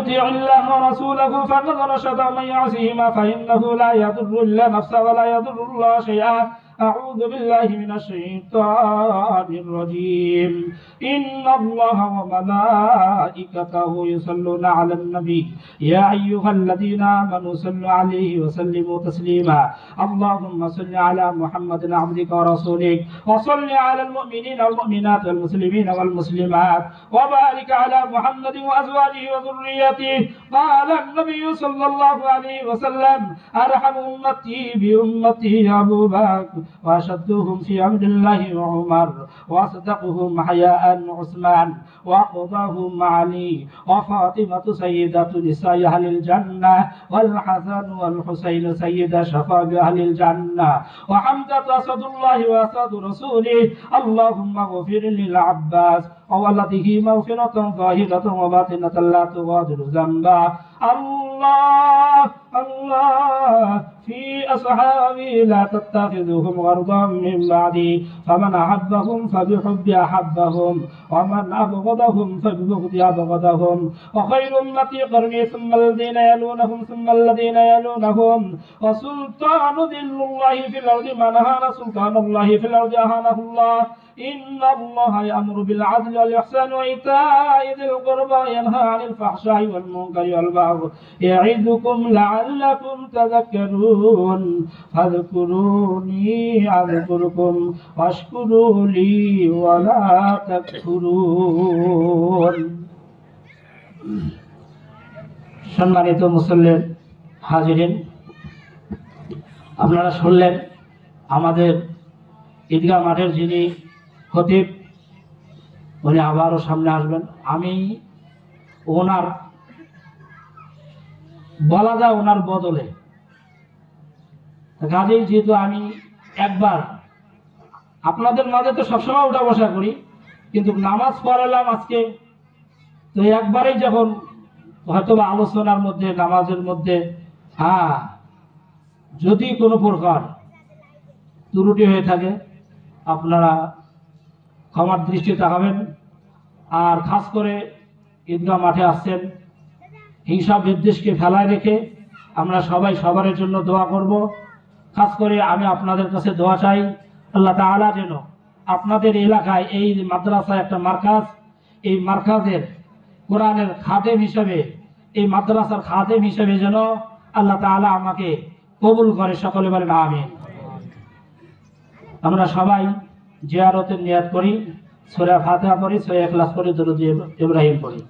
يطيع الله ورسوله فقد رشد، ومن يعصهما فإنه لا يضر إلا نفسه ولا يضر الله شيئا. أعوذ بالله من الشيطان الرجيم. إن الله وملائكته يصلون على النبي يا أيها الذين آمنوا صلوا عليه وسلموا تسليما. اللهم صل على محمد عبدك ورسولك، وصل على المؤمنين والمؤمنات والمسلمين والمسلمات، وبارك على محمد وأزواجه وذريته. قال النبي صلى الله عليه وسلم: أرحم أمتي بأمتي أبو بكر، وأشدهم في عبد الله وعمر، وأصدقهم حياء عثمان، وأقضاهم علي، وفاطمة سيدة نساء أهل الجنة، والحسن والحسين سيد شباب أهل الجنة، وحمزة أسد الله وأسد رسوله. اللهم اغفر للعباس وولده مغفرة ظاهرة وباطنة لا تغادر ذنبا. الله الله في أصحابي لا تتخذهم غرضا من بعدي، فمن أحبهم فبحب أحبهم، ومن أبغضهم فببغض أبغضهم. وخير أمتي قرني ثم الذين يلونهم ثم الذين يلونهم. وسلطان ذل الله في الأرض من أهان سلطان الله في الأرض أهانه الله. إن الله يأمر بالعدل والإحسان وإيتاء ذي القربى وينهى عن الفحشاء والمنكر والبغي يعظكم لعلكم تذكرون. فاذكروني أذكركم واشكروا لي ولا تكفرون। সম্মানিত মুসল্লির হাজিরিন, আপনারা শুনলেন আমাদের ঈদগাহ মাঠের যিনি খতিব, উনি আবারও সামনে আসবেন। আমি ওনার বলা যায় ওনার বদলে কাজেই, যেহেতু আমি একবার আপনাদের মাঝে তো সবসময় উঠা বসা করি, কিন্তু নামাজ পড়ালাম আজকে, তো একবারেই যখন হয়তো আলোচনার মধ্যে নামাজের মধ্যে যদি কোনো প্রকার ত্রুটি হয়ে থাকে আপনারা ক্ষমার দৃষ্টি তাকাবেন। আর খাস করে ঈদগাহ মাঠে আসছেন, হিংসা বিদ্বেষকে ফেলায় রেখে আমরা সবাই সবার জন্য দোয়া করব। খাস করে আমি আপনাদের কাছে দোয়া চাই, আল্লাহ তাআলা যেন আপনাদের এলাকায় এই মাদ্রাসায় একটা মার্কাজ, এই মার্কাজের কোরআনের খাদেম হিসেবে, এই মাদ্রাসার খাদেম হিসেবে যেন আল্লাহ তাআলা আমাকে কবুল করে। সকলে বলেন আমিন। আমরা সবাই জিয়ারতের নিয়াত করি, সূরা ফাতিহা পড়ি, সূরা ইখলাস পড়ি, দরুদ ইব্রাহিম পড়ি।